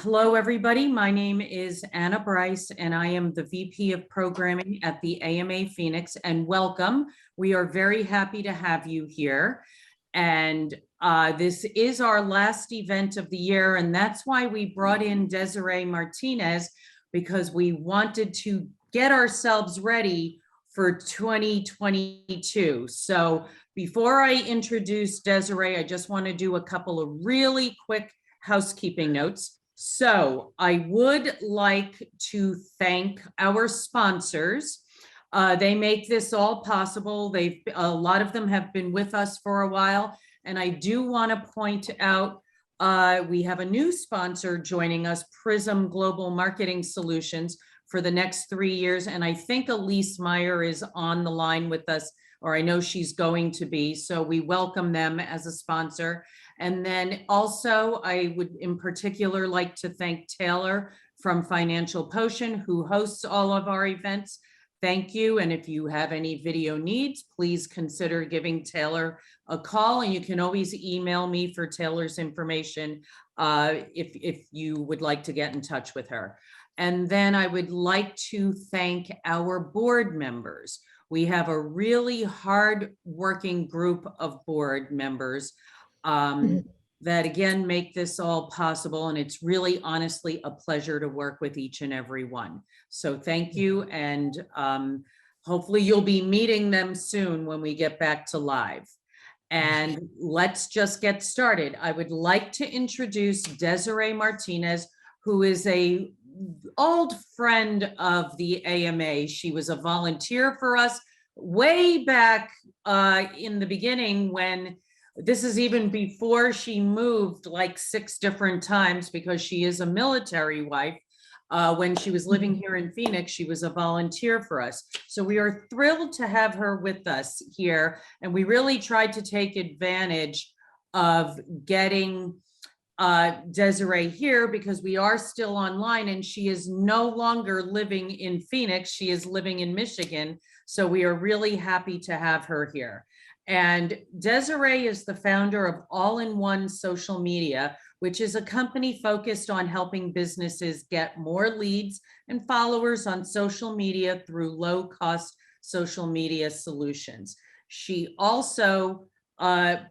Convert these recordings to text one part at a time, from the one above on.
Hello, everybody. My name is Anna Bryce, and I am the VP of Programming at the AMA Phoenix, and welcome. We are very happy to have you here. And this is our last event of the year, and that's why we brought in Desiree Martinez, because we wanted to get ourselves ready for 2022. So before I introduce Desiree, I just want to do a couple of really quick housekeeping notes. So I would like to thank our sponsors. They make this all possible. A lot of them have been with us for a while. And I do want to point out, we have a new sponsor joining us, Prism Global Marketing Solutions, for the next 3 years. And I think Elise Meyer is on the line with us, or I know she's going to be. So we welcome them as a sponsor. And then also I would in particular like to thank Taylor from Financial Potion, who hosts all of our events. Thank you. And if you have any video needs, please consider giving Taylor a call, and you can always email me for Taylor's information if you would like to get in touch with her. And then I would like to thank our board members. We have a really hard-working group of board members that again make this all possible, and it's really honestly a pleasure to work with each and every one. So thank you, and hopefully you'll be meeting them soon when we get back to live. And let's just get started. I would like to introduce Desiree Martinez, who is an old friend of the AMA. She was a volunteer for us way back in the beginning, when this is even before she moved like 6 different times, because she is a military wife. When she was living here in Phoenix, she was a volunteer for us. So we are thrilled to have her with us here. And we really tried to take advantage of getting Desiree here, because we are still online, and she is no longer living in Phoenix. She is living in Michigan. So we are really happy to have her here. And Desiree is the founder of All-in-One Social Media, which is a company focused on helping businesses get more leads and followers on social media through low-cost social media solutions. She also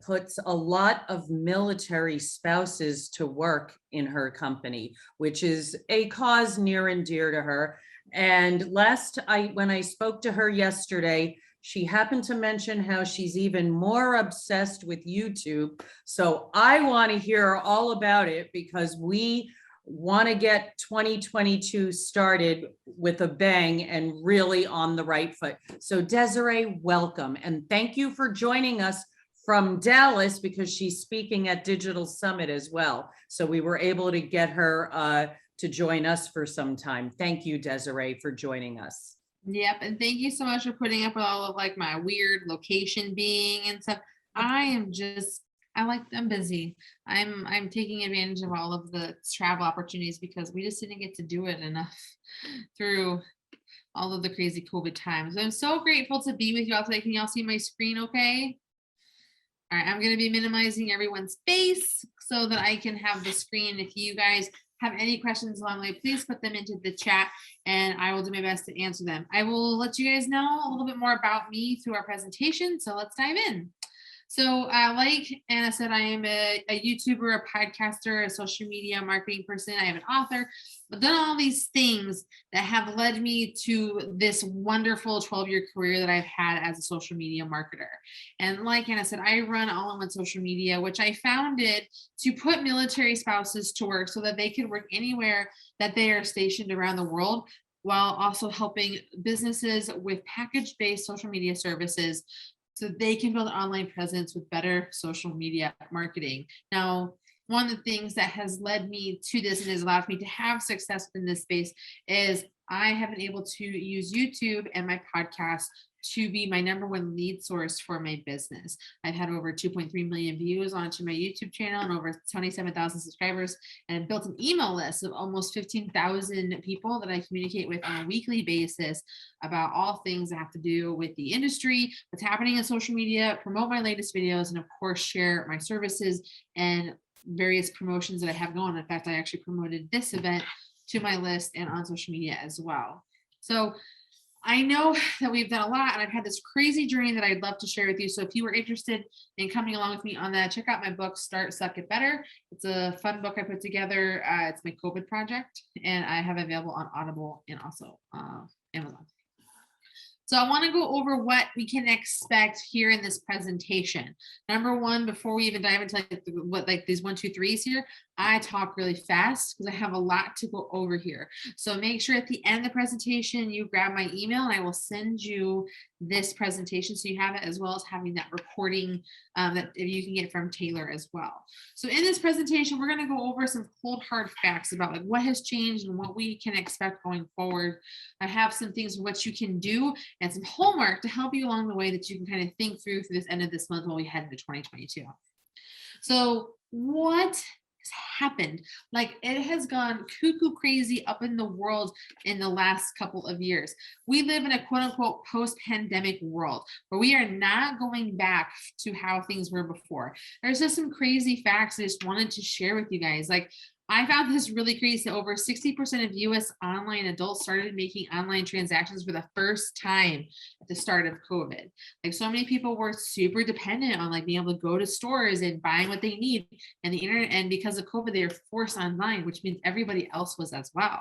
puts a lot of military spouses to work in her company, which is a cause near and dear to her. And when I spoke to her yesterday, she happened to mention how she's even more obsessed with YouTube. So I want to hear all about it, because we want to get 2022 started with a bang and really on the right foot. So Desiree, welcome. And thank you for joining us from Dallas, because she's speaking at Digital Summit as well. So we were able to get her to join us for some time. Thank you, Desiree, for joining us. Yep, and thank you so much for putting up with all of like my weird location being and stuff. I'm busy. I'm taking advantage of all of the travel opportunities, because we just didn't get to do it enough through all of the crazy COVID times. I'm so grateful to be with you all today. Can y'all see my screen okay? All right, I'm going to be minimizing everyone's face so that I can have the screen. If you guys have any questions along the way, please put them into the chat and I will do my best to answer them. I will let you guys know a little bit more about me through our presentation. So let's dive in. So like Anna said, I am a YouTuber, a podcaster, a social media marketing person. I am an author. I've done all these things that have led me to this wonderful 12-year career that I've had as a social media marketer. And like Anna said, I run All-in-One Social Media, which I founded to put military spouses to work so that they could work anywhere that they are stationed around the world, while also helping businesses with package-based social media services so they can build an online presence with better social media marketing. Now, one of the things that has led me to this and has allowed me to have success in this space is I have been able to use YouTube and my podcast to be my #1 lead source for my business. I've had over 2.3 million views onto my YouTube channel and over 27,000 subscribers, and built an email list of almost 15,000 people that I communicate with on a weekly basis about all things that have to do with the industry, what's happening in social media, promote my latest videos, and of course, share my services and various promotions that I have going. In fact, I actually promoted this event to my list and on social media as well. So I know that we've done a lot, and I've had this crazy journey that I'd love to share with you. So if you were interested in coming along with me on that, check out my book, Start, Suck, Get Better. It's a fun book I put together. It's my COVID project, and I have it available on Audible and also Amazon. So I want to go over what we can expect here in this presentation. Number one, before we even dive into like these 1, 2, 3s here, I talk really fast because I have a lot to go over here. So make sure at the end of the presentation, you grab my email and I will send you this presentation so you have it, as well as having that recording that you can get from Taylor as well. So in this presentation, we're going to go over some cold hard facts about like what has changed and what we can expect going forward. I have some things what you can do and some homework to help you along the way that you can kind of think through this end of this month while we head into 2022. So what happened? Like, it has gone cuckoo crazy up in the world in the last couple of years. We live in a quote unquote post-pandemic world where we are not going back to how things were before. There's just some crazy facts I just wanted to share with you guys. Like, I found this really crazy. Over 60% of US online adults started making online transactions for the first time at the start of COVID. Like, so many people were super dependent on like being able to go to stores and buying what they need and the internet. And because of COVID, they were forced online, which means everybody else was as well.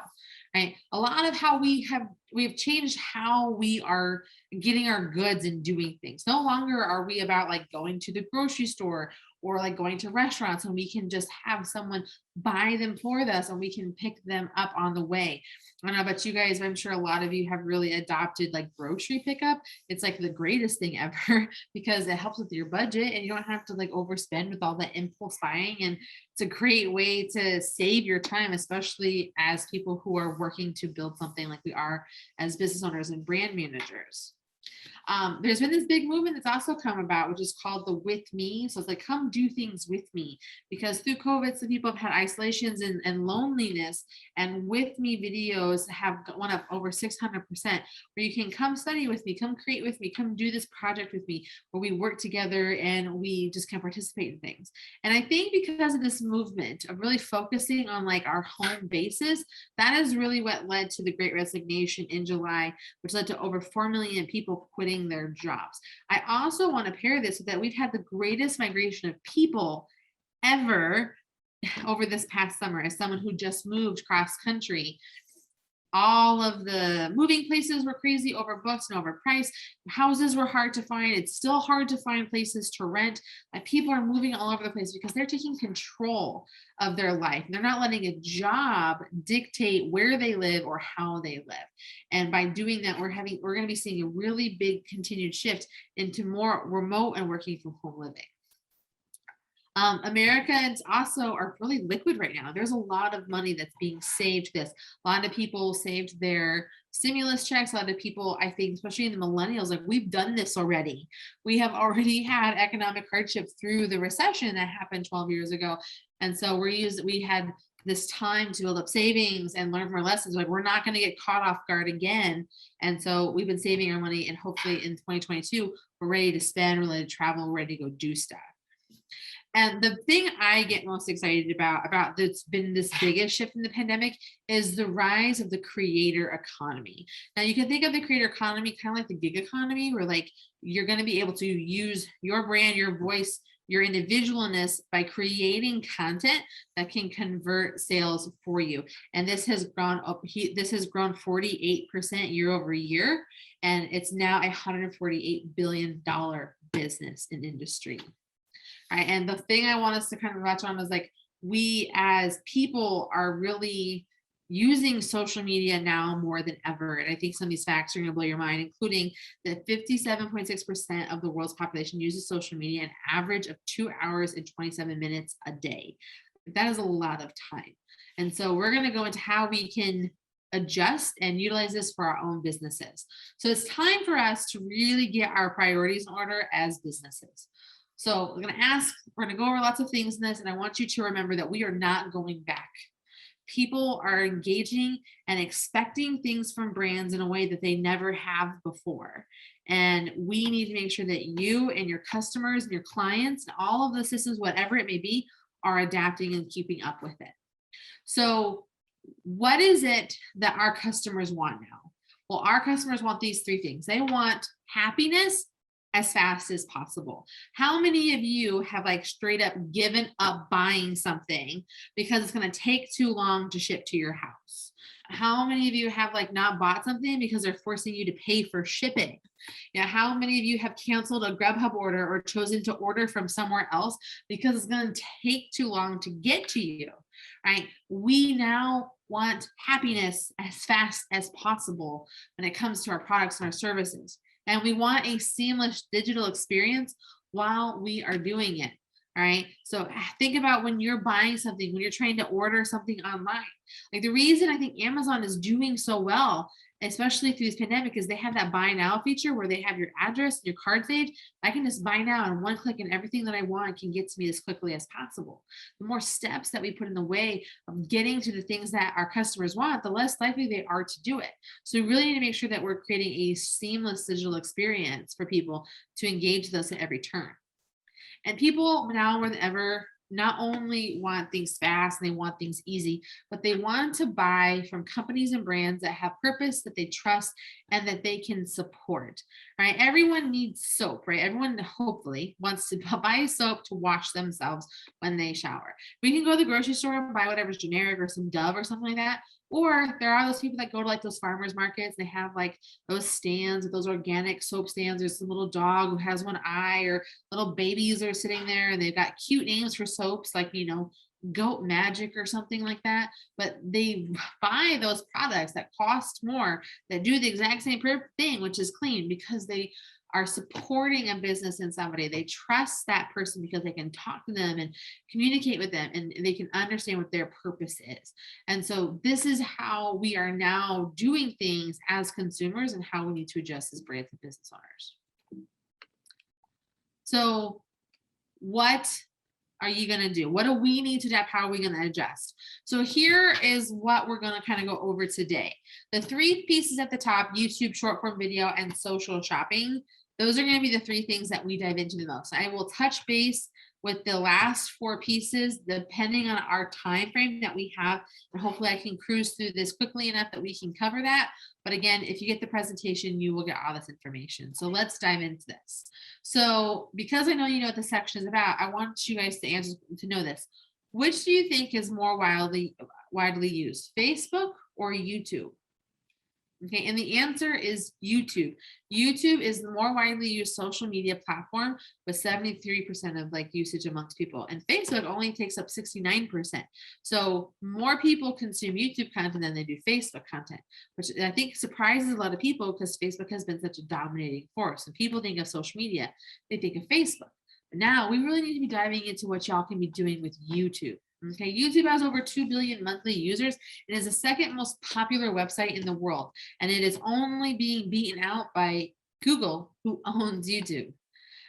Right? A lot of how we've changed how we are getting our goods and doing things. No longer are we about like going to the grocery store or like going to restaurants, and we can just have someone buy them for us and we can pick them up on the way. I don't know about you guys, but I'm sure a lot of you have really adopted like grocery pickup. It's like the greatest thing ever because it helps with your budget and you don't have to like overspend with all that impulse buying. And it's a great way to save your time, especially as people who are working to build something like we are as business owners and brand managers. There's been this big movement that's also come about, which is called the with me. So it's like, come do things with me, because through COVID, some people have had isolations and loneliness, and with me videos have went up over 600%, where you can come study with me, come create with me, come do this project with me, where we work together and we just can participate in things. And I think because of this movement of really focusing on like our home bases, that is really what led to the Great Resignation in July, which led to over 4 million people quitting their jobs. I also want to pair this with that we've had the greatest migration of people ever over this past summer. As someone who just moved cross country, all of the moving places were crazy, overbooked and overpriced. Houses were hard to find. It's still hard to find places to rent. Like, people are moving all over the place because they're taking control of their life. They're not letting a job dictate where they live or how they live. And by doing that, we're going to be seeing a really big continued shift into more remote and working from home living. Americans also are really liquid right now. There's a lot of money that's being saved this. A lot of people saved their stimulus checks. A lot of people, I think, especially in the millennials, like, we've done this already. We have already had economic hardship through the recession that happened 12 years ago. And so we had this time to build up savings and learn from our lessons. Like, we're not going to get caught off guard again. And so we've been saving our money, and hopefully in 2022, we're ready to spend, we're ready to travel, we're ready to go do stuff. And the thing I get most excited about that's been this biggest shift in the pandemic is the rise of the creator economy. Now, you can think of the creator economy kind of like the gig economy, where like you're going to be able to use your brand, your voice, your individualness by creating content that can convert sales for you. And this has gone up. This has grown 48% year over year, and it's now a $148 billion business and industry. Right. And the thing I want us to kind of touch on is like, we as people are really using social media now more than ever. And I think some of these facts are going to blow your mind, including that 57.6% of the world's population uses social media an average of 2 hours and 27 minutes a day. That is a lot of time. And so we're going to go into how we can adjust and utilize this for our own businesses. So it's time for us to really get our priorities in order as businesses. So we're going to go over lots of things in this, and I want you to remember that we are not going back. People are engaging and expecting things from brands in a way that they never have before. And we need to make sure that you and your customers and your clients and all of the systems, whatever it may be, are adapting and keeping up with it. So what is it that our customers want now? Well, our customers want these three things. They want happiness as fast as possible. How many of you have like straight up given up buying something because it's going to take too long to ship to your house? How many of you have like not bought something because they're forcing you to pay for shipping? How many of you have canceled a Grubhub order or chosen to order from somewhere else because it's going to take too long to get to you, right? We now want happiness as fast as possible when it comes to our products and our services. And we want a seamless digital experience while we are doing it. All right. So think about when you're buying something, when you're trying to order something online. Like the reason I think Amazon is doing so well, especially through this pandemic, is they have that buy now feature where they have your address, your card saved. I can just buy now and one click and everything that I want can get to me as quickly as possible. The more steps that we put in the way of getting to the things that our customers want, the less likely they are to do it. So we really need to make sure that we're creating a seamless digital experience for people to engage with us at every turn. And people now more than ever not only want things fast and they want things easy, but they want to buy from companies and brands that have purpose, that they trust, and that they can support, right? Everyone needs soap, right? Everyone hopefully wants to buy soap to wash themselves when they shower. We can go to the grocery store and buy whatever's generic or some Dove or something like that. Or there are those people that go to like those farmers markets. They have like those stands, those organic soap stands. There's some little dog who has one eye, or little babies are sitting there, and they've got cute names for soaps like, Goat Magic or something like that. But they buy those products that cost more, that do the exact same thing, which is clean, because they are supporting a business and somebody. They trust that person because they can talk to them and communicate with them, and they can understand what their purpose is. And so this is how we are now doing things as consumers and how we need to adjust as brands and business owners. So what are you going to do? What do we need to adapt? How are we going to adjust? So here is what we're going to kind of go over today. The three pieces at the top: YouTube, short form video, and social shopping. Those are going to be the three things that we dive into the most. I will touch base with the last four pieces depending on our time frame that we have, and hopefully I can cruise through this quickly enough that we can cover that. But again, if you get the presentation, you will get all this information. So let's dive into this. So because I know you know what the section is about, I want you guys to know this. Which do you think is more widely used, Facebook or YouTube? Okay, and the answer is YouTube. YouTube is the more widely used social media platform with 73% of like usage amongst people, and Facebook only takes up 69%. So more people consume YouTube content than they do Facebook content, which I think surprises a lot of people because Facebook has been such a dominating force. And people think of social media, they think of Facebook. But now we really need to be diving into what y'all can be doing with YouTube. Okay, YouTube has over 2 billion monthly users. It is the second most popular website in the world, and it is only being beaten out by Google, who owns YouTube.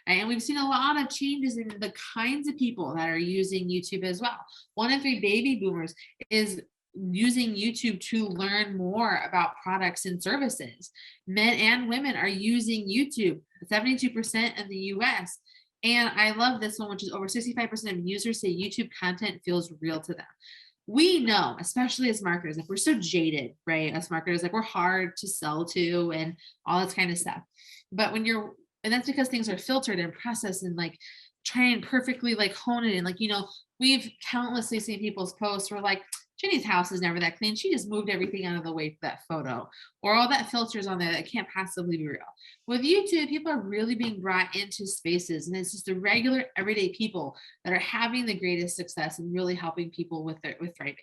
And we've seen a lot of changes in the kinds of people that are using YouTube as well. 1 in 3 baby boomers is using YouTube to learn more about products and services. Men and women are using YouTube, 72% in the US. And I love this one, which is over 65% of users say YouTube content feels real to them. We know, especially as marketers, like we're so jaded, right? As marketers, like we're hard to sell to and all this kind of stuff. But and that's because things are filtered and processed and like try and perfectly like hone it. And like, we've countlessly seen people's posts where like, Jenny's house is never that clean. She just moved everything out of the way for that photo, or all that filters on there that can't possibly be real. With YouTube, people are really being brought into spaces, and it's just the regular everyday people that are having the greatest success and really helping people with thriving.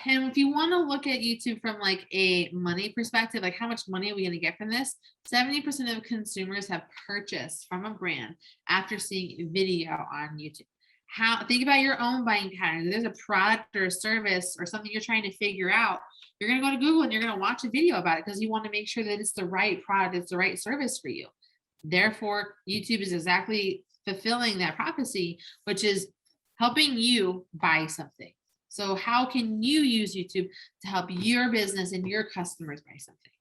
And if you want to look at YouTube from like a money perspective, like how much money are we going to get from this? 70% of consumers have purchased from a brand after seeing a video on YouTube. Think about your own buying patterns. If there's a product or a service or something you're trying to figure out, you're going to go to Google and you're going to watch a video about it because you want to make sure that it's the right product, it's the right service for you. Therefore, YouTube is exactly fulfilling that prophecy, which is helping you buy something. So how can you use YouTube to help your business and your customers buy something?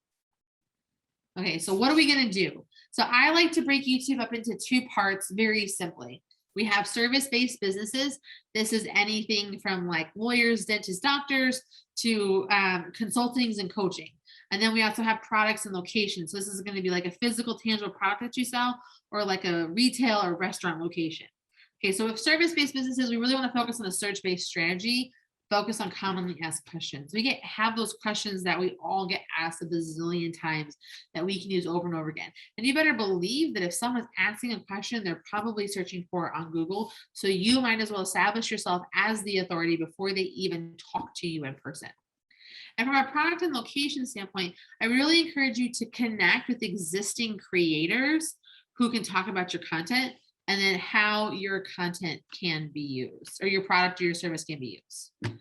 Okay, so what are we going to do? So I like to break YouTube up into 2 parts very simply. We have service-based businesses. This is anything from like lawyers, dentists, doctors to consultings and coaching. And then we also have products and locations. So this is going to be like a physical, tangible product that you sell, or like a retail or restaurant location. Okay, so with service-based businesses, we really want to focus on a search-based strategy, focus on commonly asked questions. We have those questions that we all get asked a bazillion times that we can use over and over again. And you better believe that if someone's asking a question, they're probably searching for it on Google. So you might as well establish yourself as the authority before they even talk to you in person. And from a product and location standpoint, I really encourage you to connect with existing creators who can talk about your content and then how your content can be used, or your product or your service can be used.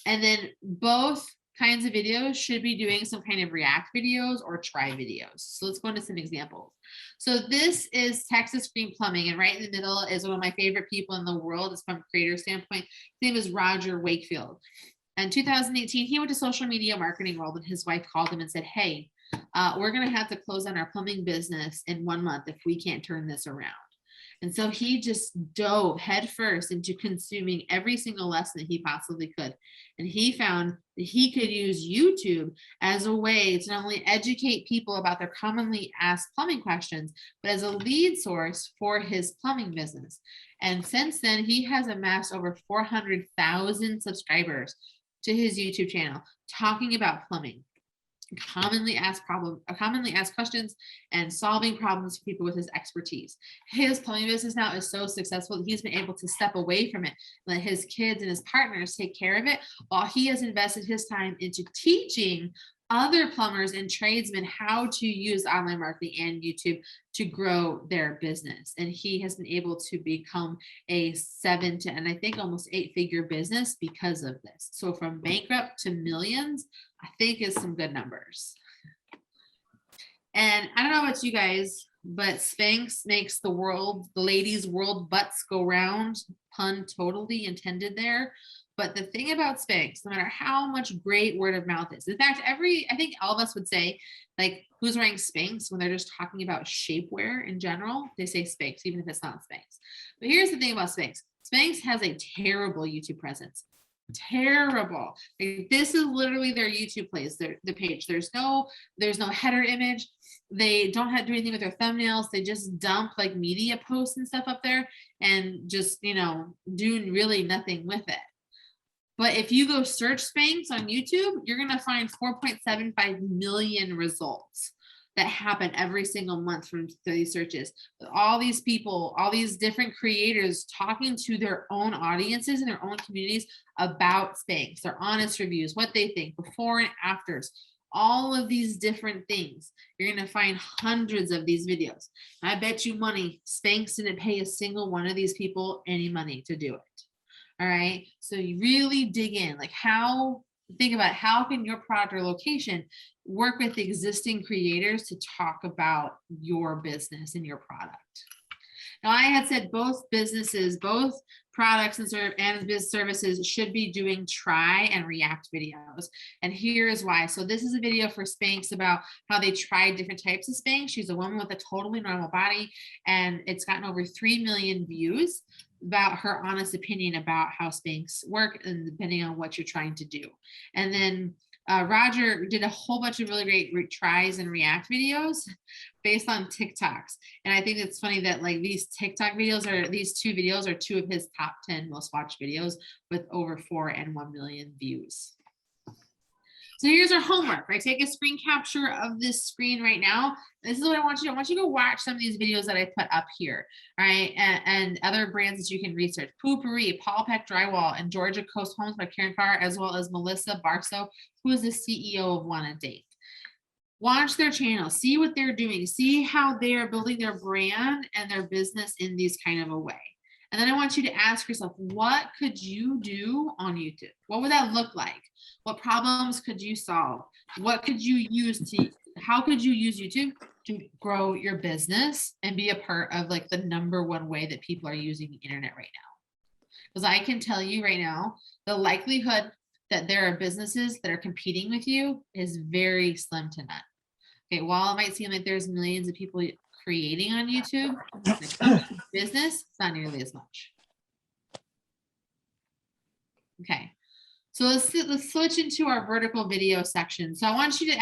And then both kinds of videos should be doing some kind of react videos or try videos. So let's go into some examples. So this is Texas Green Plumbing, and right in the middle is one of my favorite people in the world. It's from a creator standpoint. His name is Roger Wakefield. In 2018, he went to social media marketing world, and his wife called him and said, hey, we're going to have to close down our plumbing business in 1 month if we can't turn this around. And so he just dove headfirst into consuming every single lesson that he possibly could. And he found that he could use YouTube as a way to not only educate people about their commonly asked plumbing questions, but as a lead source for his plumbing business. And since then, he has amassed over 400,000 subscribers to his YouTube channel talking about plumbing. Commonly asked questions and solving problems for people with his expertise. His plumbing business now is so successful that he's been able to step away from it, let his kids and his partners take care of it, while he has invested his time into teaching other plumbers and tradesmen how to use online marketing and YouTube to grow their business. And he has been able to become a 7 to, and I think almost 8-figure business because of this. So from bankrupt to millions, I think is some good numbers. And I don't know about you guys, but Spanx makes the ladies' world butts go round, pun totally intended there. But the thing about Spanx, no matter how much great word of mouth is, in fact, I think all of us would say, like, who's wearing Spanx when they're just talking about shapewear in general, they say Spanx, even if it's not Spanx. But here's the thing about Spanx. Spanx has a terrible YouTube presence. Terrible. Like, this is literally their YouTube plays, the page. There's no header image. They don't do anything with their thumbnails. They just dump like media posts and stuff up there and just, doing really nothing with it. But if you go search Spanx on YouTube, you're going to find 4.75 million results that happen every single month from these searches. With all these people, all these different creators talking to their own audiences and their own communities about Spanx, their honest reviews, what they think, before and afters, all of these different things. You're going to find hundreds of these videos. I bet you money Spanx didn't pay a single one of these people any money to do it. All right. So you really dig in, like think about how can your product or location work with existing creators to talk about your business and your product. Now, I had said both businesses, both products and business services should be doing try and react videos. And here's why. So this is a video for Spanx about how they tried different types of Spanx. She's a woman with a totally normal body, and it's gotten over 3 million views about her honest opinion about how Spanx work and depending on what you're trying to do. And then Roger did a whole bunch of really great tries and react videos based on TikToks. And I think it's funny that like these two videos are 2 of his top 10 most watched videos with over 4 and 1 million views. So here's our homework, right? Take a screen capture of this screen right now. This is what I want you to do. I want you to go watch some of these videos that I put up here, right? And other brands that you can research. Poopery, Paul Peck Drywall, and Georgia Coast Homes by Karen Carr, as well as Melissa Barso, who is the CEO of Wanna Date. Watch their channel, see what they're doing, see how they are building their brand and their business in these kind of a way. And then I want you to ask yourself, what could you do on YouTube? What would that look like? What problems could you solve? How could you use YouTube to grow your business and be a part of like the #1 way that people are using the internet right now? Because I can tell you right now, the likelihood that there are businesses that are competing with you is very slim to none. Okay, while it might seem like there's millions of people creating on YouTube. When it comes to business, it's not nearly as much. Okay, so let's switch into our vertical video section. So I want you to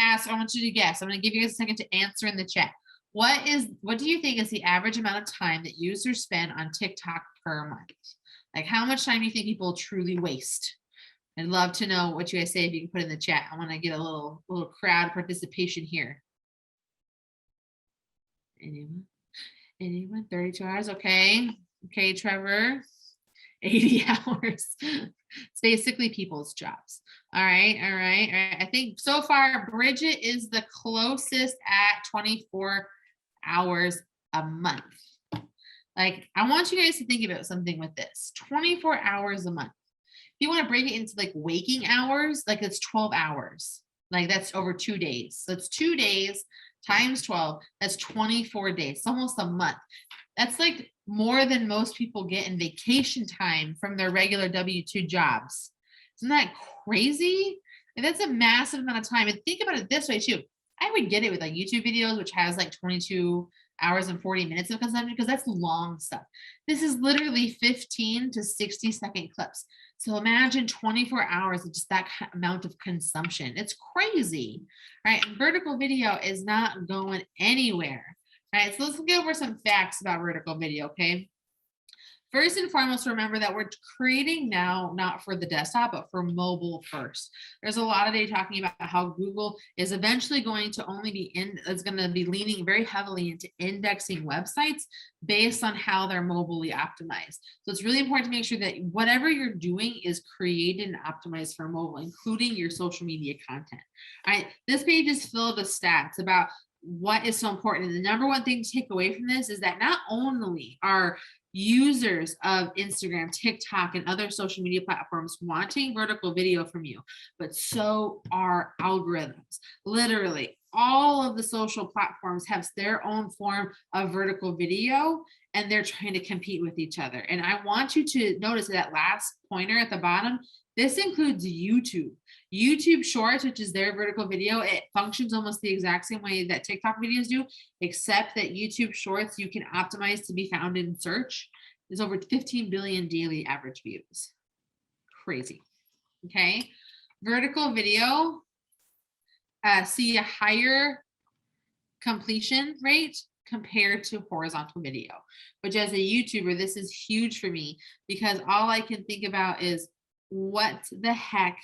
guess. I'm going to give you guys a second to answer in the chat. What do you think is the average amount of time that users spend on TikTok per month? Like, how much time do you think people truly waste? I'd love to know what you guys say if you can put it in the chat. I want to get a little crowd participation here. Anyone? 32 hours? Okay, Trevor. 80 hours. It's basically people's jobs. All right. I think so far Bridget is the closest at 24 hours a month. Like, I want you guys to think about something with this. 24 hours a month. If you want to break it into like waking hours, like it's 12 hours. Like that's over 2 days. So it's 2 days times 12. That's 24 days. It's almost a month. That's like more than most people get in vacation time from their regular W-2 jobs. Isn't that crazy? And that's a massive amount of time. And think about it this way too. I would get it with like YouTube videos, which has like 22 hours and 40 minutes of consumption, because that's long stuff. This is literally 15 to 60-second clips. So imagine 24 hours of just that amount of consumption. It's crazy, right? And vertical video is not going anywhere. All right, so let's go over some facts about vertical video, okay? First and foremost, remember that we're creating now, not for the desktop, but for mobile first. There's a lot of data talking about how Google is eventually going to is going to be leaning very heavily into indexing websites based on how they're mobilely optimized. So it's really important to make sure that whatever you're doing is created and optimized for mobile, including your social media content. All right, this page is filled with stats about what is so important. And the number one thing to take away from this is that not only are users of Instagram, TikTok, and other social media platforms wanting vertical video from you, but so are algorithms. Literally, all of the social platforms have their own form of vertical video, and they're trying to compete with each other. And I want you to notice that last pointer at the bottom. This includes YouTube. YouTube Shorts, which is their vertical video, it functions almost the exact same way that TikTok videos do, except that YouTube Shorts you can optimize to be found in search. There's over 15 billion daily average views. Crazy. Okay. Vertical video, see a higher completion rate compared to horizontal video, which as a YouTuber, this is huge for me because all I can think about is what the heck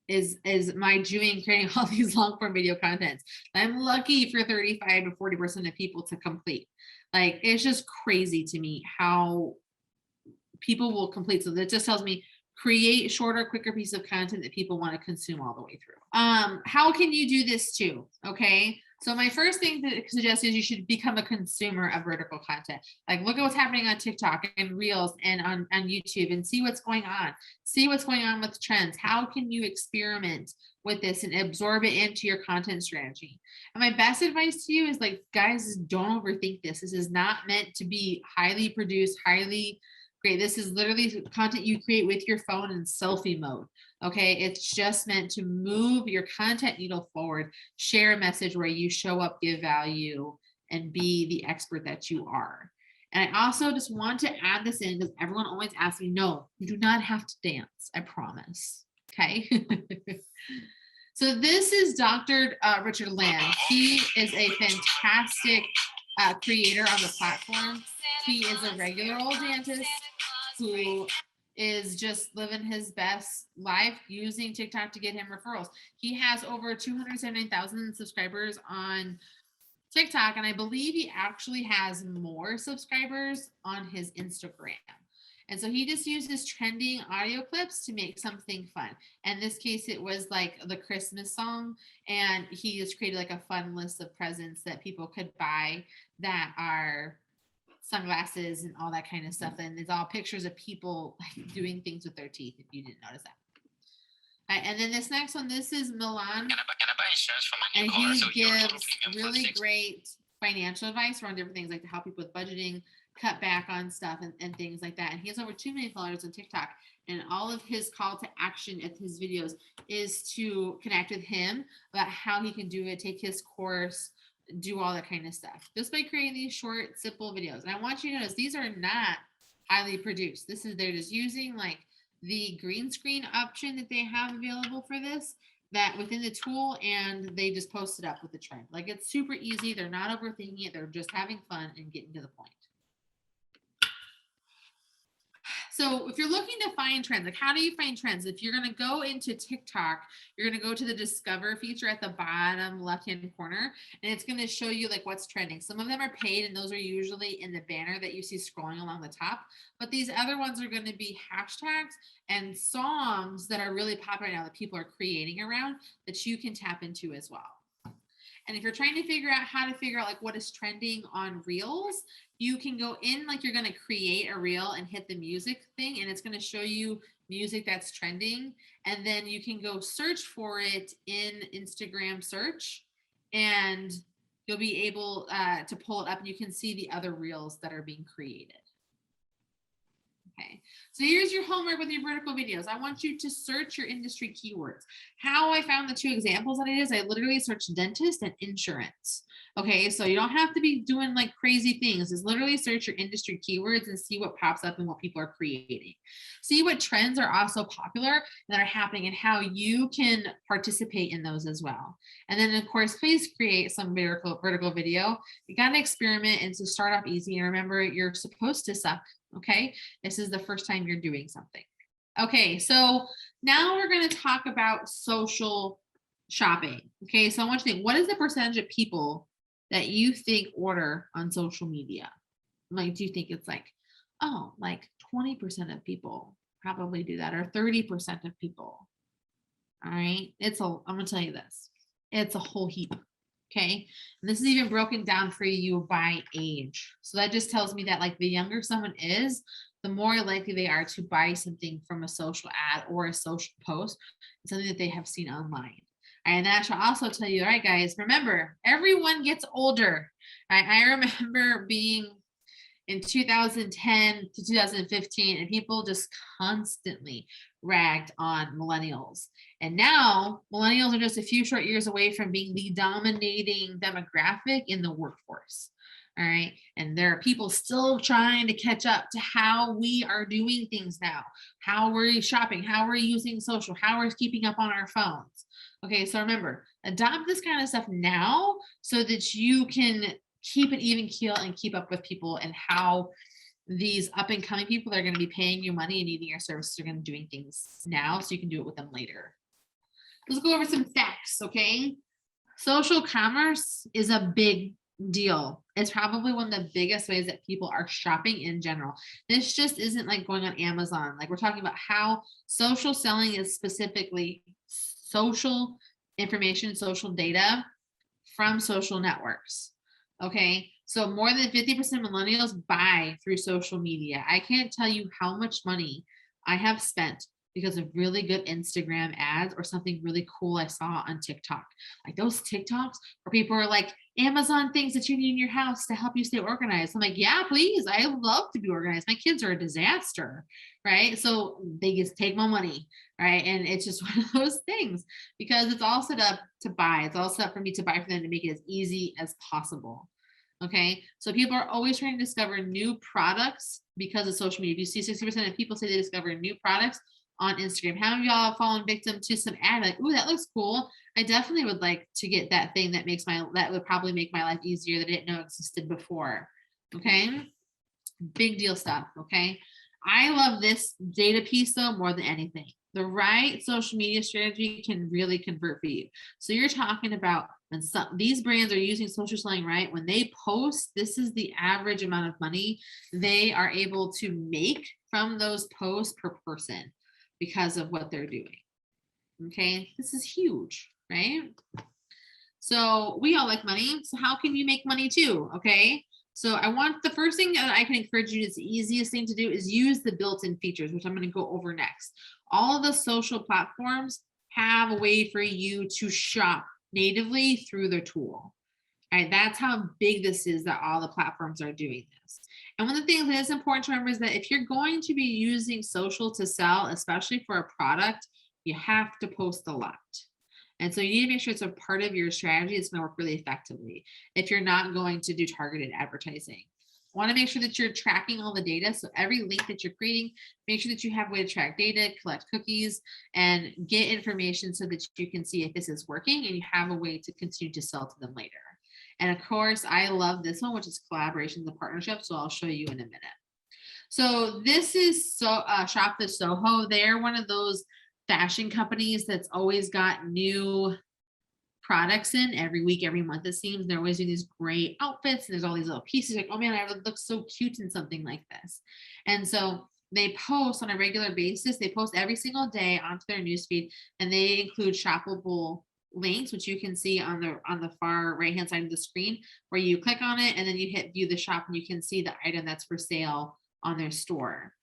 is my doing creating all these long form video contents. I'm lucky for 35 to 40% of people to complete. Like, it's just crazy to me how people will complete. So that just tells me create shorter, quicker piece of content that people want to consume all the way through. How can you do this too? Okay. So my first thing to suggest is you should become a consumer of vertical content. Like, look at what's happening on TikTok and Reels and on YouTube and see what's going on. See what's going on with trends. How can you experiment with this and absorb it into your content strategy? And my best advice to you is, like, guys, don't overthink this. This is not meant to be highly produced, highly great. This is literally content you create with your phone in selfie mode. Okay, it's just meant to move your content needle forward, share a message where you show up, give value, and be the expert that you are. And I also just want to add this in because everyone always asks me, no, you do not have to dance, I promise. Okay. So this is Dr. Richard Land. He is a fantastic creator on the platform. He is a regular old dentist who is just living his best life using TikTok to get him referrals. He has over 279,000 subscribers on TikTok, and I believe he actually has more subscribers on his Instagram. And so he just uses trending audio clips to make something fun. In this case, it was like the Christmas song, and he just created like a fun list of presents that people could buy that are sunglasses and all that kind of stuff. And it's all pictures of people doing things with their teeth, if you didn't notice that. All right, and then this next one, this is Milan. And he gives really great financial advice around different things, like to help people with budgeting, cut back on stuff and things like that. And he has over 2 million followers on TikTok. And all of his call to action at his videos is to connect with him about how he can do it, take his course, do all that kind of stuff just by creating these short, simple videos. And I want you to notice these are not highly produced. They're just using like the green screen option that they have available for this, that within the tool, and they just post it up with the trend. Like, it's super easy. They're not overthinking it. They're just having fun and getting to the point. So if you're looking to find trends, like how do you find trends? If you're going to go into TikTok, you're going to go to the discover feature at the bottom left-hand corner, and it's going to show you like what's trending. Some of them are paid, and those are usually in the banner that you see scrolling along the top. But these other ones are going to be hashtags and songs that are really popular right now that people are creating around that you can tap into as well. And if you're trying to figure out how to figure out like what is trending on Reels, you can go in, like you're going to create a reel and hit the music thing, and it's going to show you music that's trending. And then you can go search for it in Instagram search, and you'll be able to pull it up, and you can see the other reels that are being created. Okay, so here's your homework with your vertical videos. I want you to search your industry keywords. How I found the two examples that it is, I literally searched dentist and insurance. Okay, so you don't have to be doing like crazy things. Just literally search your industry keywords and see what pops up and what people are creating. See what trends are also popular that are happening and how you can participate in those as well. And then of course, please create some vertical video. You got to experiment and to start off easy. And remember, you're supposed to suck. Okay, this is the first time you're doing something. Okay, so now we're going to talk about social shopping. Okay, so I want you to think, what is the percentage of people that you think order on social media? Like, do you think it's like, oh, like 20% of people probably do that, or 30% of people? All right, I'm going to tell you this. It's a whole heap. Okay, and this is even broken down for you by age. So that just tells me that like the younger someone is, the more likely they are to buy something from a social ad or a social post, something that they have seen online. And that should also tell you, all right, guys, remember, everyone gets older. I remember being in 2010 to 2015, and people just constantly ragged on millennials. And now millennials are just a few short years away from being the dominating demographic in the workforce. All right. And there are people still trying to catch up to how we are doing things now, how we're shopping, how we're using social, how we're keeping up on our phones. Okay. So remember, adopt this kind of stuff now so that you can keep an even keel and keep up with people and how these up and coming people that are going to be paying you money and needing your services are going to be doing things now so you can do it with them later. Let's go over some facts, okay? Social commerce is a big deal. It's probably one of the biggest ways that people are shopping in general. This just isn't like going on Amazon. Like, we're talking about how social selling is specifically social information, social data from social networks. Okay, so more than 50% of millennials buy through social media. I can't tell you how much money I have spent because of really good Instagram ads or something really cool I saw on TikTok. Like those TikToks where people are like, Amazon things that you need in your house to help you stay organized. I'm like, yeah, please. I love to be organized. My kids are a disaster, right? So they just take my money, right? And it's just one of those things because it's all set up to buy. It's all set up for me to buy for them to make it as easy as possible. Okay, so people are always trying to discover new products because of social media. If you see 60% of people say they discover new products on Instagram, how many of y'all have fallen victim to some ad like, ooh, that looks cool. I definitely would like to get that thing that would probably make my life easier that I didn't know existed before. Okay, big deal stuff. Okay, I love this data piece though more than anything. The right social media strategy can really convert for you. So you're talking about when these brands are using social selling, right? When they post, this is the average amount of money they are able to make from those posts per person because of what they're doing. Okay, this is huge, right? So we all like money. So how can you make money too? Okay. So I want the first thing that I can encourage you, it's the easiest thing to do is use the built-in features, which I'm going to go over next. All of the social platforms have a way for you to shop natively through their tool. All right, that's how big this is that all the platforms are doing this. And one of the things that is important to remember is that if you're going to be using social to sell, especially for a product, you have to post a lot. And so you need to make sure it's a part of your strategy. It's going to work really effectively if you're not going to do targeted advertising. Want to make sure that you're tracking all the data. So every link that you're creating, make sure that you have a way to track data, collect cookies, and get information so that you can see if this is working and you have a way to continue to sell to them later. And of course, I love this one, which is collaborations and partnerships. So I'll show you in a minute. So this is Shop the Soho. They're one of those fashion companies that's always got new products in every week, every month, it seems. They're always doing these great outfits, and there's all these little pieces like, oh man, I would look so cute in something like this. And so they post on a regular basis. They post every single day onto their newsfeed, and they include shoppable links, which you can see on the far right hand side of the screen, where you click on it and then you hit view the shop, and you can see the item that's for sale on their store.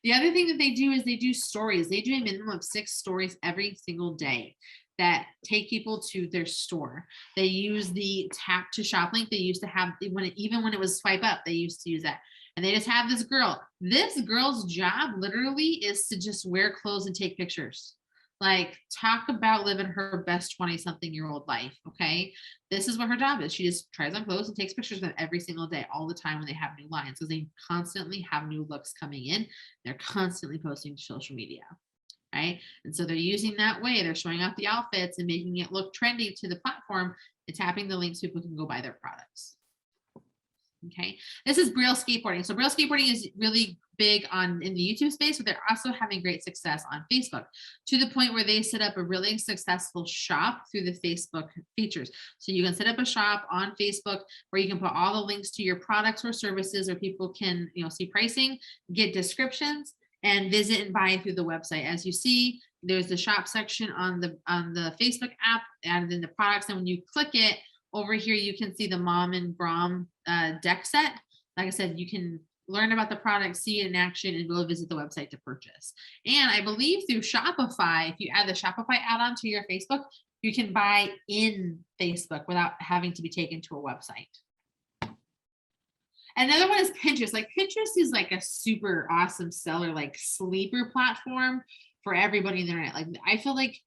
The other thing that they do is they do stories. They do a minimum of 6 stories every single day that take people to their store. They use the tap to shop link. They used to have, even when it was swipe up, they used to use that. And they just have this girl. This girl's job literally is to just wear clothes and take pictures. Like, talk about living her best 20-something-year-old life, okay? This is what her job is. She just tries on clothes and takes pictures of them every single day, all the time when they have new lines, because they constantly have new looks coming in. They're constantly posting to social media, right? And so they're using that way. They're showing off the outfits and making it look trendy to the platform and tapping the links so people can go buy their products. Okay, this is Braille skateboarding. So Braille skateboarding is really big in the YouTube space, but they're also having great success on Facebook, to the point where they set up a really successful shop through the Facebook features. So you can set up a shop on Facebook where you can put all the links to your products or services, or people can, see pricing, get descriptions, and visit and buy through the website. As you see, there's the shop section on the Facebook app, and then the products. And when you click it, over here, you can see the Mom and Brom deck set. Like I said, you can learn about the product, see it in action, and go visit the website to purchase. And I believe through Shopify, if you add the Shopify add-on to your Facebook, you can buy in Facebook without having to be taken to a website. Another one is Pinterest. Like, Pinterest is like a super awesome seller, like sleeper platform for everybody in the internet. Like, I feel like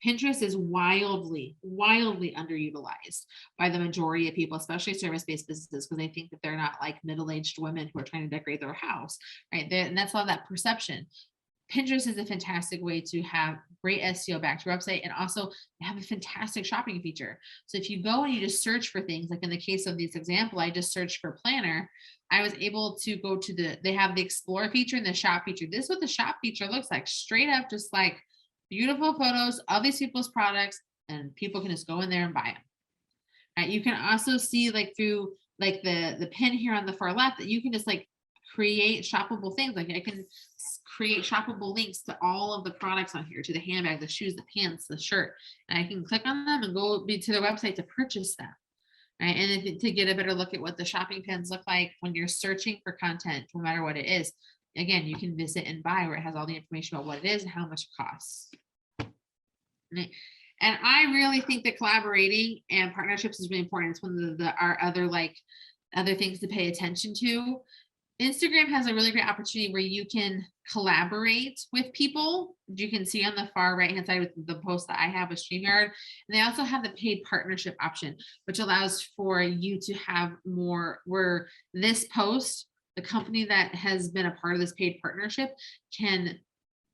Pinterest is wildly underutilized by the majority of people, especially service-based businesses, because they think that they're not like middle-aged women who are trying to decorate their house, right? And that's all that perception. Pinterest is a fantastic way to have great SEO back to your website, and also have a fantastic shopping feature. So if you go and you just search for things, like in the case of this example, I just searched for planner. I was able to go to they have the explore feature and the shop feature. This is what the shop feature looks like, straight up, just like beautiful photos of these people's products, and people can just go in there and buy them. Right? You can also see, like, through like the pin here on the far left, that you can just like create shoppable things. Like, I can create shoppable links to all of the products on here, to the handbag, the shoes, the pants, the shirt, and I can click on them and go to their website to purchase them. Right? And to get a better look at what the shopping pins look like when you're searching for content, no matter what it is. Again, you can visit and buy, where it has all the information about what it is and how much it costs. Right? And I really think that collaborating and partnerships is really important. It's one of our other things to pay attention to. Instagram has a really great opportunity where you can collaborate with people. You can see on the far right hand side with the post that I have with StreamYard. And they also have the paid partnership option, which allows for you to have more, where this post, the company that has been a part of this paid partnership, can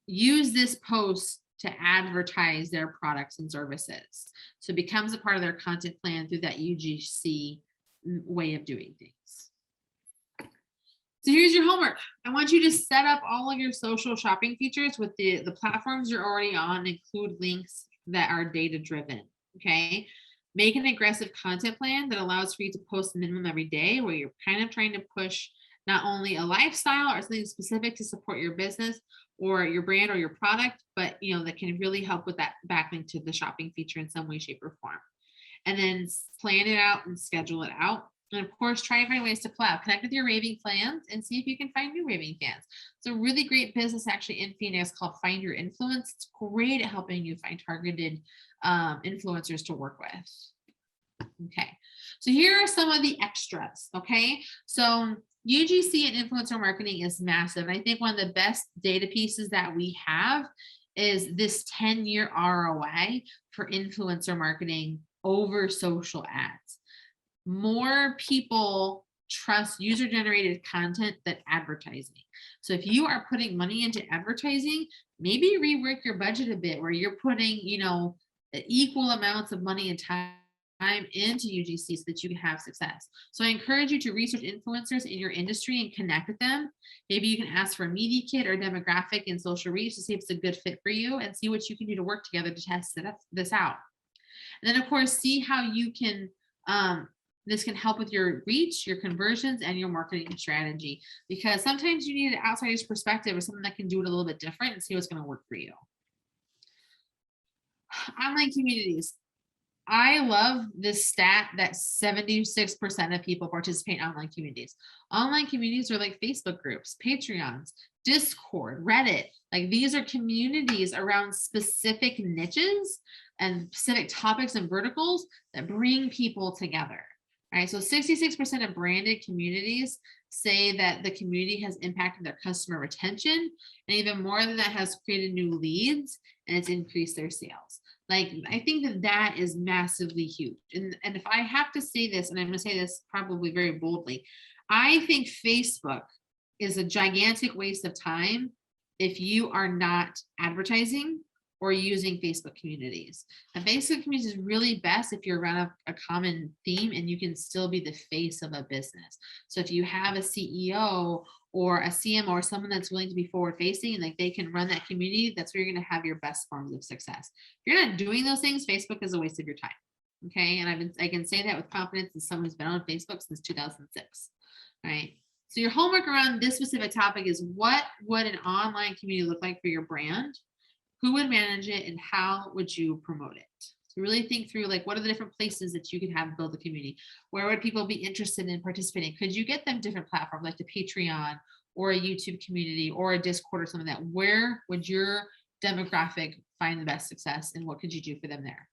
use this post to advertise their products and services. So it becomes a part of their content plan through that UGC way of doing things. So here's your homework. I want you to set up all of your social shopping features with the platforms you're already on, include links that are data-driven, okay? Make an aggressive content plan that allows for you to post a minimum every day, where you're kind of trying to push not only a lifestyle or something specific to support your business or your brand or your product, but that can really help with that backlink to the shopping feature in some way, shape, or form. And then plan it out and schedule it out. And of course, try and find ways to collab. Connect with your raving fans and see if you can find new raving fans. It's a really great business actually in Phoenix called Find Your Influence. It's great at helping you find targeted influencers to work with. Okay, so here are some of the extras. Okay, so UGC and influencer marketing is massive. And I think one of the best data pieces that we have is this 10-year ROI for influencer marketing over social ads. More people trust user-generated content than advertising. So if you are putting money into advertising, maybe rework your budget a bit where you're putting, equal amounts of money and time into UGC so that you can have success. So I encourage you to research influencers in your industry and connect with them. Maybe you can ask for a media kit or demographic and social reach to see if it's a good fit for you and see what you can do to work together to test this out. And then of course, see how you can, this can help with your reach, your conversions, and your marketing strategy, because sometimes you need an outsider's perspective or something that can do it a little bit different and see what's going to work for you. Online communities. I love this stat that 76% of people participate in online communities. Online communities are like Facebook groups, Patreons, Discord, Reddit. Like these are communities around specific niches and specific topics and verticals that bring people together. Right. So 66% of branded communities say that the community has impacted their customer retention, and even more than that, has created new leads and it's increased their sales. Like, I think that is massively huge. And if I have to say this, and I'm going to say this probably very boldly, I think Facebook is a gigantic waste of time if you are not advertising or using Facebook communities. And Facebook communities is really best if you're around a common theme and you can still be the face of a business. So if you have a CEO or a CMO or someone that's willing to be forward facing and like they can run that community, that's where you're going to have your best forms of success. If you're not doing those things, Facebook is a waste of your time. Okay. And I can say that with confidence as someone who's been on Facebook since 2006. Right. So your homework around this specific topic is, what would an online community look like for your brand? Who would manage it and how would you promote it? So really think through, like, what are the different places that you could have build a community? Where would people be interested in participating? Could you get them different platforms like the Patreon or a YouTube community or a Discord or something like that? Where would your demographic find the best success and what could you do for them there?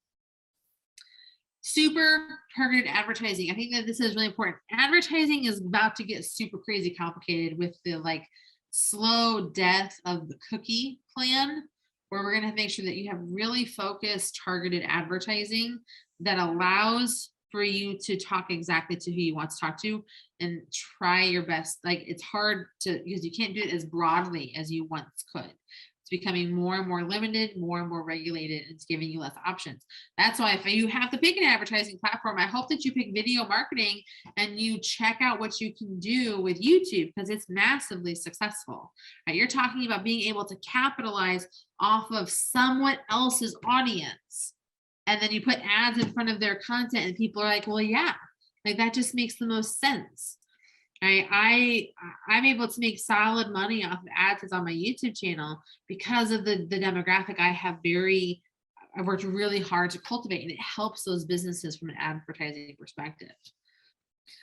Super targeted advertising. I think that this is really important. Advertising is about to get super crazy complicated with the slow death of the cookie plan, where we're going to make sure that you have really focused, targeted advertising that allows for you to talk exactly to who you want to talk to and try your best. Like, it's hard to, because you can't do it as broadly as you once could. It's becoming more and more limited, more and more regulated, and it's giving you less options. That's why if you have to pick an advertising platform, I hope that you pick video marketing and you check out what you can do with YouTube, because it's massively successful. Right? You're talking about being able to capitalize off of someone else's audience, and then you put ads in front of their content and people are like, well, yeah, like that just makes the most sense. I'm able to make solid money off of ads on my YouTube channel because of the demographic I've worked really hard to cultivate, and it helps those businesses from an advertising perspective.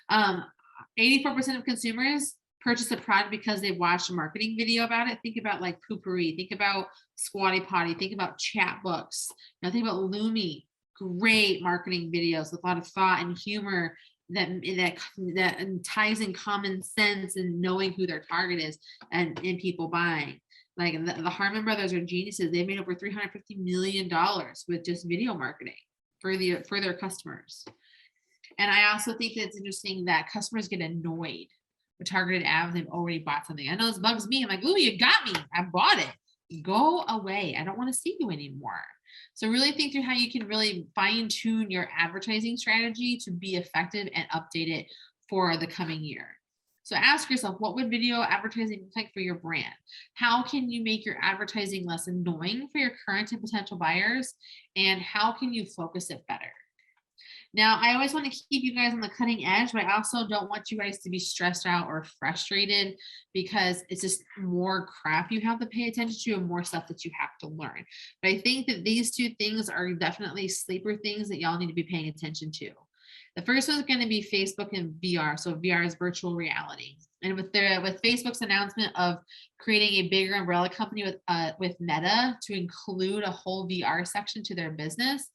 84% of consumers purchase a product because they watched a marketing video about it. Think about like Poopery, think about Squatty Potty, think about chat books, think about Lumi. Great marketing videos with a lot of thought and humor that ties in common sense and knowing who their target is and people buying. Like the Harmon brothers are geniuses. They've made over $350 million with just video marketing for their customers. And I also think that it's interesting that customers get annoyed with targeted ads. They've already bought something. I know this bugs me. I'm like, ooh, you got me. I bought it. Go away. I don't want to see you anymore. So really think through how you can really fine tune your advertising strategy to be effective and update it for the coming year. So ask yourself, what would video advertising look like for your brand? How can you make your advertising less annoying for your current and potential buyers? And how can you focus it better? Now, I always want to keep you guys on the cutting edge, but I also don't want you guys to be stressed out or frustrated because it's just more crap you have to pay attention to and more stuff that you have to learn. But I think that these two things are definitely sleeper things that y'all need to be paying attention to. The first one is going to be Facebook and VR. So VR is virtual reality. And with Facebook's announcement of creating a bigger umbrella company with Meta to include a whole VR section to their business,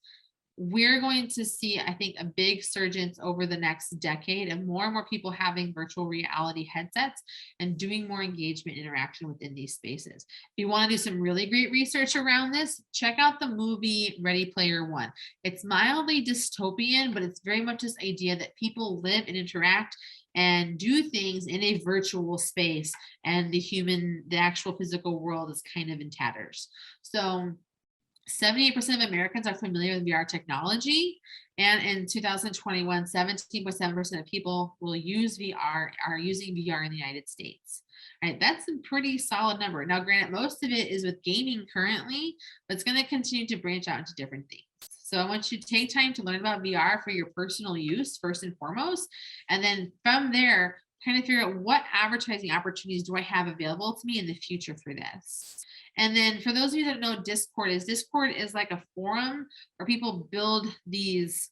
we're going to see, I think, a big surgence over the next decade of more and more people having virtual reality headsets and doing more engagement interaction within these spaces. If you want to do some really great research around this, check out the movie Ready Player One. It's mildly dystopian, but it's very much this idea that people live and interact and do things in a virtual space, and the actual physical world is kind of in tatters. So 78% of Americans are familiar with VR technology. And in 2021, 17.7% of people will use VR, are using VR in the United States. Right, that's a pretty solid number. Now, granted, most of it is with gaming currently, but it's going to continue to branch out into different things. So I want you to take time to learn about VR for your personal use, first and foremost. And then from there, kind of figure out what advertising opportunities do I have available to me in the future for this. And then for those of you that know Discord is like a forum where people build these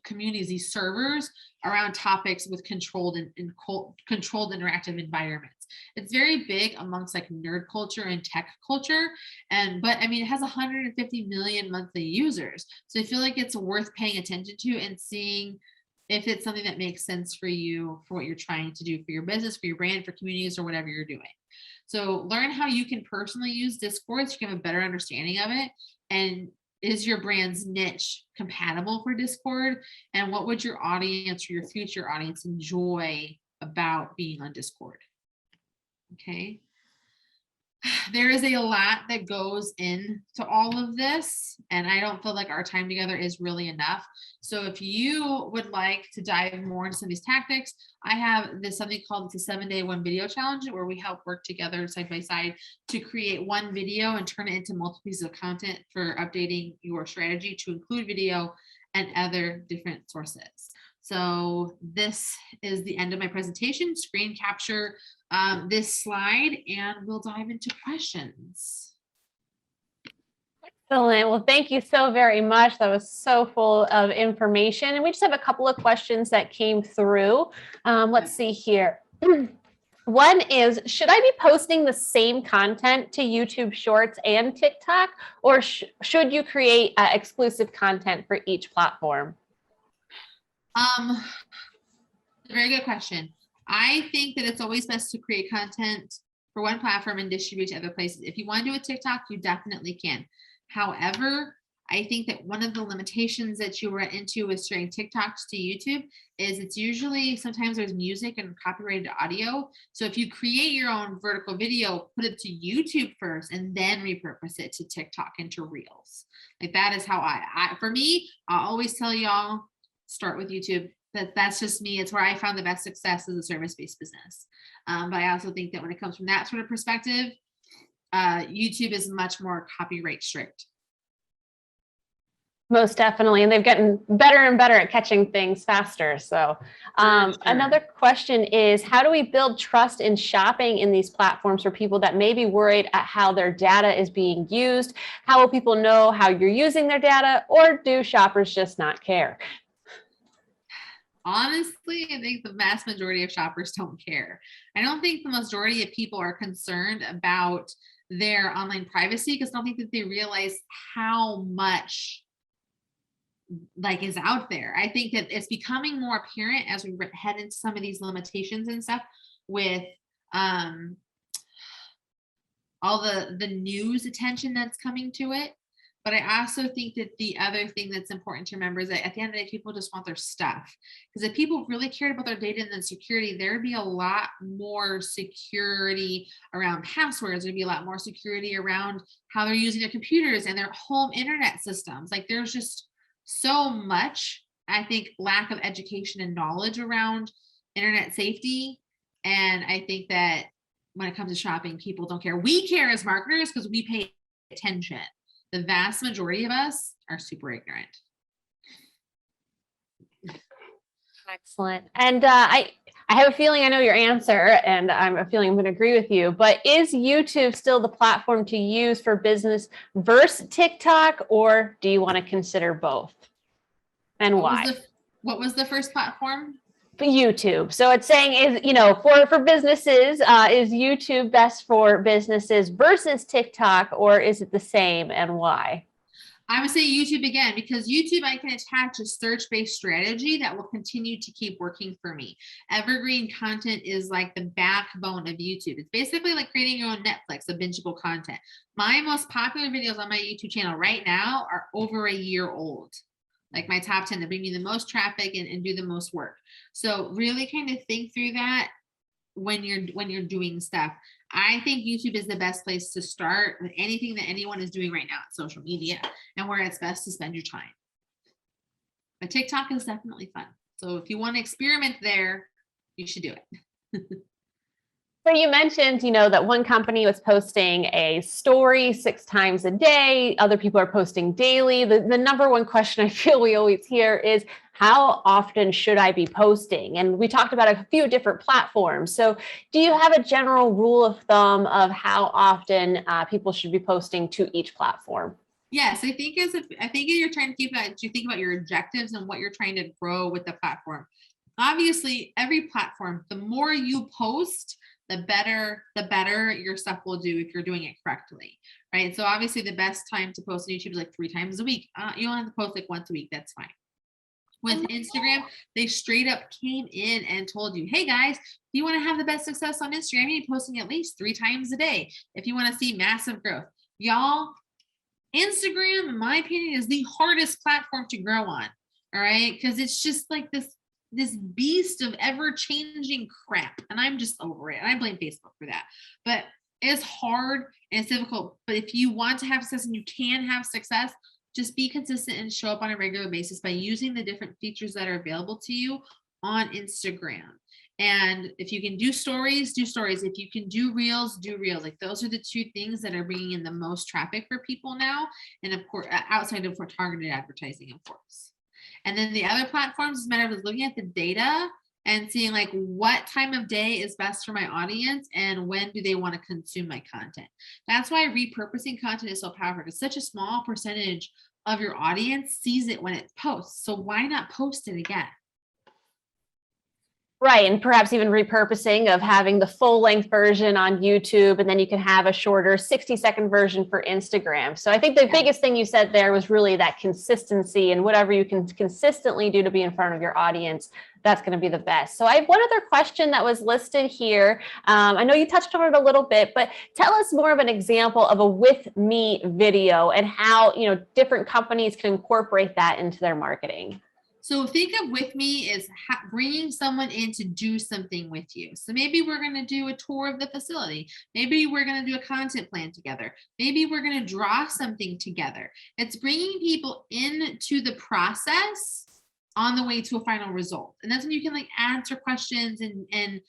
communities, these servers around topics with controlled interactive environments. It's very big amongst like nerd culture and tech culture. But I mean, it has 150 million monthly users. So I feel like it's worth paying attention to and seeing if it's something that makes sense for you, for what you're trying to do for your business, for your brand, for communities, or whatever you're doing. So learn how you can personally use Discord so you can have a better understanding of it. And is your brand's niche compatible for Discord? And what would your audience or your future audience enjoy about being on Discord? Okay. There is a lot that goes into all of this, and I don't feel like our time together is really enough. So if you would like to dive more into some of these tactics, I have something called the 7-day 1 video challenge, where we help work together side by side to create one video and turn it into multiple pieces of content for updating your strategy to include video and other different sources. So this is the end of my presentation. Screen capture this slide and we'll dive into questions. Excellent. Well, thank you so very much. That was so full of information. And we just have a couple of questions that came through. Let's see here. One is, should I be posting the same content to YouTube Shorts and TikTok, or should you create exclusive content for each platform? Very good question. I think that it's always best to create content for one platform and distribute to other places. If you want to do a TikTok, you definitely can. However, I think that one of the limitations that you run into with sharing TikToks to YouTube is it's usually, sometimes there's music and copyrighted audio. So if you create your own vertical video, put it to YouTube first and then repurpose it to TikTok and to Reels. Like that is how for me, I always tell y'all, start with YouTube. That's just me. It's where I found the best success as a service-based business. But I also think that when it comes from that sort of perspective, YouTube is much more copyright strict. Most definitely. And they've gotten better and better at catching things faster. So Sure. Another question is, how do we build trust in shopping in these platforms for people that may be worried at how their data is being used? How will people know how you're using their data, or do shoppers just not care? Honestly, I think the vast majority of shoppers don't care. I don't think the majority of people are concerned about their online privacy because I don't think that they realize how much is out there. I think that it's becoming more apparent as we head into some of these limitations and stuff with all the news attention that's coming to it. But I also think that the other thing that's important to remember is that at the end of the day, people just want their stuff. Because if people really cared about their data and the security, there'd be a lot more security around passwords. There'd be a lot more security around how they're using their computers and their home internet systems. Like there's just so much, I think, lack of education and knowledge around internet safety. And I think that when it comes to shopping, people don't care. We care as marketers because we pay attention. The vast majority of us are super ignorant. Excellent. And I have a feeling I know your answer, and I'm a feeling I'm going to agree with you, but is YouTube still the platform to use for business versus TikTok, or do you want to consider both? And why? What was the first platform? YouTube. So it's saying is, for businesses, is YouTube best for businesses versus TikTok, or is it the same, and why? I would say YouTube again, because YouTube, I can attach a search-based strategy that will continue to keep working for me. Evergreen content is like the backbone of YouTube. It's basically like creating your own Netflix of bingeable content. My most popular videos on my YouTube channel right now are over a year old. Like my top 10 that bring me the most traffic and do the most work. So really kind of think through that when you're doing stuff. I think YouTube is the best place to start with anything that anyone is doing right now at social media, and where it's best to spend your time. But TikTok is definitely fun. So if you want to experiment there, you should do it. So you mentioned, that one company was posting a story 6 times a day. Other people are posting daily. The number one question I feel we always hear is, how often should I be posting? And we talked about a few different platforms. So do you have a general rule of thumb of how often people should be posting to each platform? Yes, I think you're trying to keep that, you think about your objectives and what you're trying to grow with the platform. Obviously, every platform, the more you post, the better your stuff will do if you're doing it correctly, right? So obviously the best time to post on YouTube is like 3 times a week. You don't have to post like once a week, that's fine. With Instagram, they straight up came in and told you, hey guys, if you want to have the best success on Instagram, you need to be posting at least 3 times a day if you want to see massive growth. Y'all, Instagram, in my opinion, is the hardest platform to grow on, all right? Because it's just like this beast of ever-changing crap, and I'm just over it. And I blame Facebook for that. But it's hard and it's difficult. But if you want to have success and you can have success, just be consistent and show up on a regular basis by using the different features that are available to you on Instagram. And if you can do stories, do stories. If you can do reels, do reels. Like those are the 2 things that are bringing in the most traffic for people now. And of course, outside of for targeted advertising, of course. And then the other platforms, is a matter of looking at the data and seeing like what time of day is best for my audience and when do they want to consume my content. That's why repurposing content is so powerful. It's such a small percentage of your audience sees it when it posts. So why not post it again? Right. And perhaps even repurposing of having the full length version on YouTube, and then you can have a shorter 60-second version for Instagram. So I think the biggest thing you said there was really that consistency, and whatever you can consistently do to be in front of your audience, that's going to be the best. So I have one other question that was listed here. I know you touched on it a little bit, but tell us more of an example of a with me video and how, different companies can incorporate that into their marketing. So think of with me as bringing someone in to do something with you. So maybe we're going to do a tour of the facility. Maybe we're going to do a content plan together. Maybe we're going to draw something together. It's bringing people into the process on the way to a final result. And that's when you can like answer questions and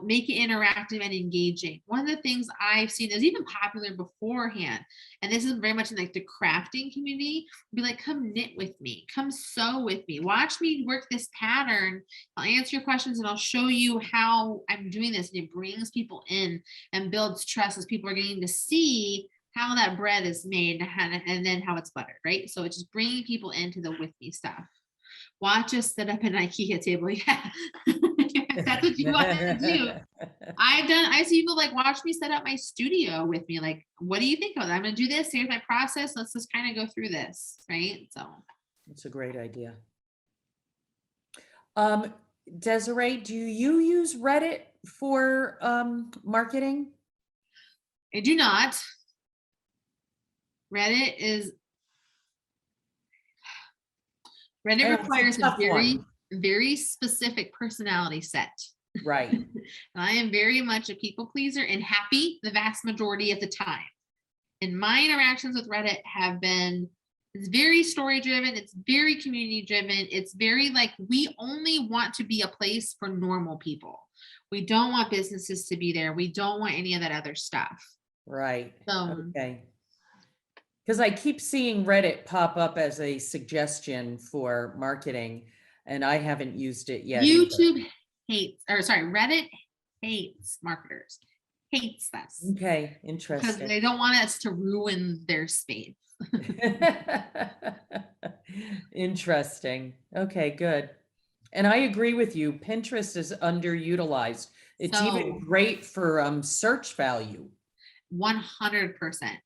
make it interactive and engaging. One of the things I've seen is even popular beforehand, and this is very much in like the crafting community, be like, come knit with me, come sew with me, watch me work this pattern. I'll answer your questions and I'll show you how I'm doing this. And it brings people in and builds trust as people are getting to see how that bread is made and then how it's buttered, right? So it's just bringing people into the with me stuff. Watch us set up an IKEA table. Yeah. If that's what you want to do. I see people like watch me set up my studio with me. Like, what do you think of that? I'm going to do this. Here's my process. Let's just kind of go through this. Right. So it's a great idea. Desiree, do you use Reddit for marketing? I do not. Reddit requires a very specific personality set. Right. And I am very much a people pleaser and happy the vast majority of the time. And my interactions with Reddit have been, it's very story driven. It's very community driven. It's very like, we only want to be a place for normal people. We don't want businesses to be there. We don't want any of that other stuff. Right. So, okay. Because I keep seeing Reddit pop up as a suggestion for marketing, and I haven't used it yet. Reddit hates marketers, hates us. Okay, interesting. Because they don't want us to ruin their space. Interesting. Okay, good. And I agree with you. Pinterest is underutilized. It's even great for search value. 100%.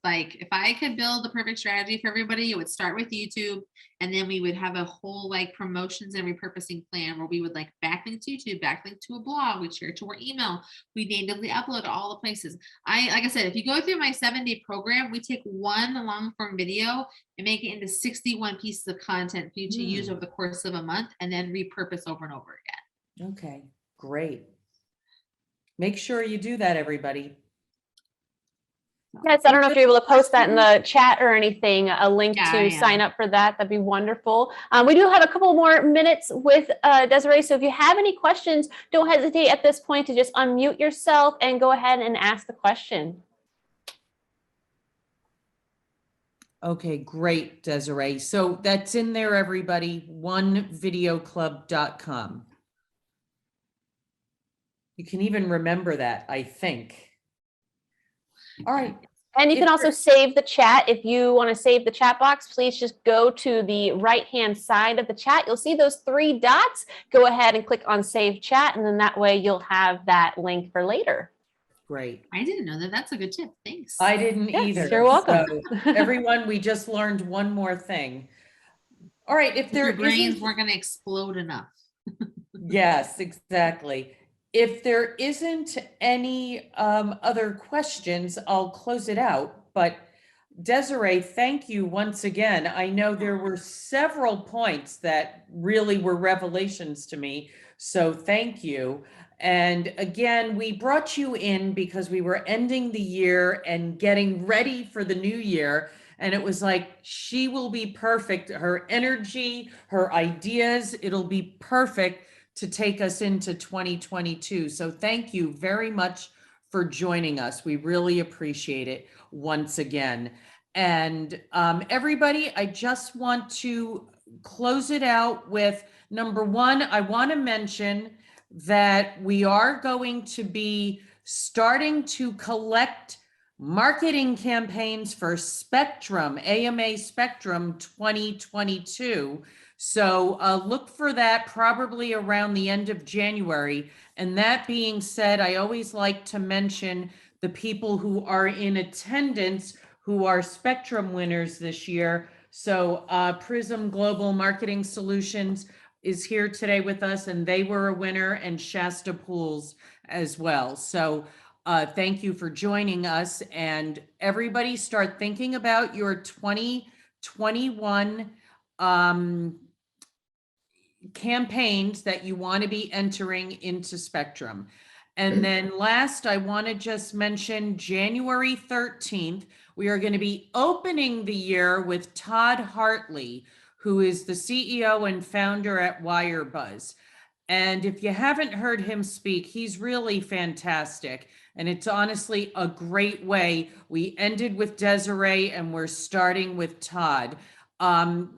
Like if I could build the perfect strategy for everybody, it would start with YouTube, and then we would have a whole like promotions and repurposing plan where we would like backlink to YouTube, backlink to a blog, we'd share it to our email, we natively upload to all the places. Like I said, if you go through my 7-day program, we take one long form video and make it into 61 pieces of content for you to use over the course of a month and then repurpose over and over again. Okay, great. Make sure you do that, everybody. Yes, I don't know if you're able to post that in the chat or anything, a link Yeah, to I sign am. up for that. That'd be wonderful. We do have a couple more minutes with Desiree. So if you have any questions, don't hesitate at this point to just unmute yourself and go ahead and ask the question. Okay, great, Desiree. So that's in there, everybody, onevideoclub.com. You can even remember that, I think. All right. And you can If also there- save the chat. If you want to save the chat box, please just go to the right-hand side of the chat. You'll see those 3 dots. Go ahead and click on Save Chat, and then that way you'll have that link for later. Great. I didn't know that. That's a good tip. Thanks. I didn't Yes, either. you're welcome. So, everyone, we just learned one more thing. All right, if there Your brains isn't- weren't going to explode enough. Yes, exactly. If there isn't any other questions, I'll close it out. But Desiree, thank you once again. I know there were several points that really were revelations to me. So thank you. And again, we brought you in because we were ending the year and getting ready for the new year. And it was like, she will be perfect. Her energy, her ideas, it'll be perfect to take us into 2022. So thank you very much for joining us. We really appreciate it once again. And everybody, I just want to close it out with number one, I want to mention that we are going to be starting to collect marketing campaigns for Spectrum, AMA Spectrum 2022. So look for that probably around the end of January. And that being said, I always like to mention the people who are in attendance who are Spectrum winners this year. So Prism Global Marketing Solutions is here today with us, and they were a winner, and Shasta Pools as well. So thank you for joining us, and everybody start thinking about your 2021 campaigns that you want to be entering into Spectrum. And then last, I want to just mention January 13th, we are going to be opening the year with Todd Hartley, who is the CEO and founder at Wirebuzz. And if you haven't heard him speak, he's really fantastic. And it's honestly a great way. We ended with Desiree and we're starting with Todd.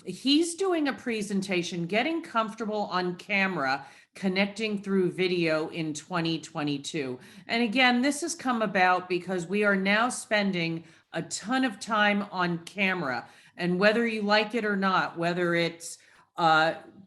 He's doing a presentation, getting comfortable on camera, connecting through video in 2022. And again, this has come about because we are now spending a ton of time on camera. And whether you like it or not, whether it's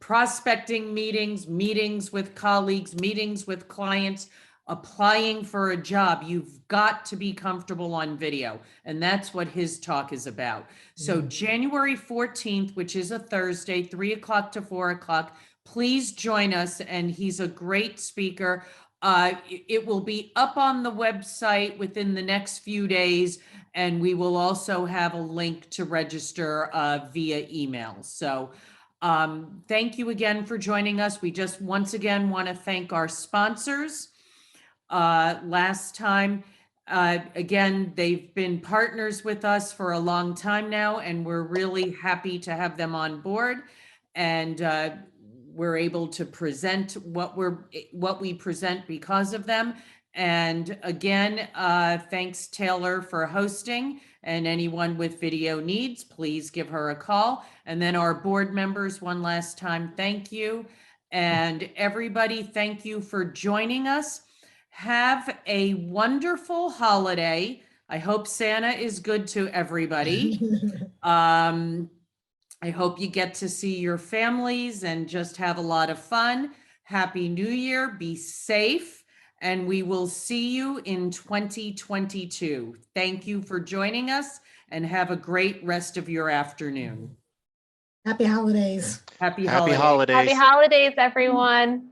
prospecting meetings, meetings with colleagues, meetings with clients, applying for a job, you've got to be comfortable on video. And that's what his talk is about. So January 14th, which is a Thursday, 3 o'clock to 4 o'clock, please join us. And he's a great speaker. It will be up on the website within the next few days. And we will also have a link to register via email. So thank you again for joining us. We just once again want to thank our sponsors. Last time, again, they've been partners with us for a long time now, and we're really happy to have them on board. And we're able to present what we present because of them. And again, thanks Taylor for hosting, and anyone with video needs, please give her a call. And then our board members, one last time, thank you. And everybody, thank you for joining us. Have a wonderful holiday. I hope Santa is good to everybody. I hope you get to see your families and just have a lot of fun. Happy New Year, be safe. and we will see you in 2022. Thank you for joining us and have a great rest of your afternoon. Happy holidays. Happy Happy holidays. Happy holidays. holidays, everyone.